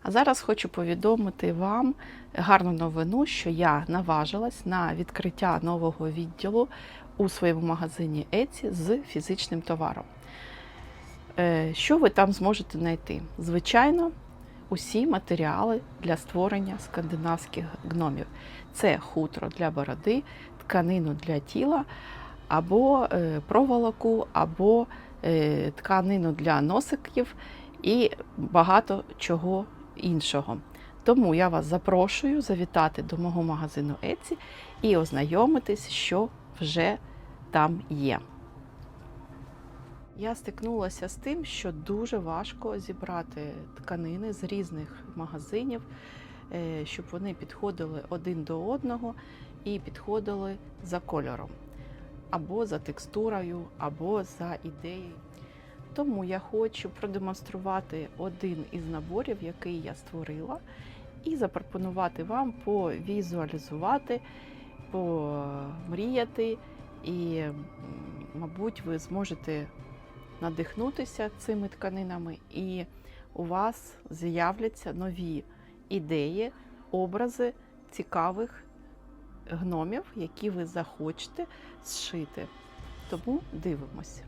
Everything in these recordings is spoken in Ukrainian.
А зараз хочу повідомити вам гарну новину, що я наважилась на відкриття нового відділу у своєму магазині Etsy з фізичним товаром. Що ви там зможете знайти? Звичайно, усі матеріали для створення скандинавських гномів. Це хутро для бороди, тканину для тіла, або проволоку, або тканину для носиків і багато чого іншого. Тому я вас запрошую завітати до мого магазину Etsy і ознайомитись, що вже там є. Я стикнулася з тим, що дуже важко зібрати тканини з різних магазинів, щоб вони підходили один до одного і підходили за кольором, або за текстурою, або за ідеєю. Тому я хочу продемонструвати один із наборів, який я створила, і запропонувати вам повізуалізувати, помріяти, і, мабуть, ви зможете надихнутися цими тканинами, і у вас з'являться нові ідеї, образи цікавих гномів, які ви захочете зшити. Тому дивимося.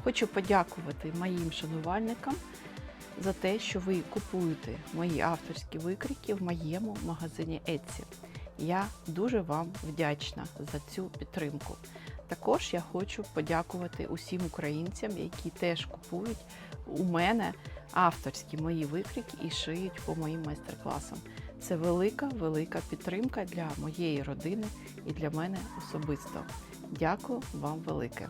Хочу подякувати моїм шанувальникам за те, що ви купуєте мої авторські викрійки в моєму магазині Etsy. Я дуже вам вдячна за цю підтримку. Також я хочу подякувати усім українцям, які теж купують у мене авторські мої викрійки і шиють по моїм майстер-класам. Це велика підтримка для моєї родини і для мене особисто. Дякую вам велике.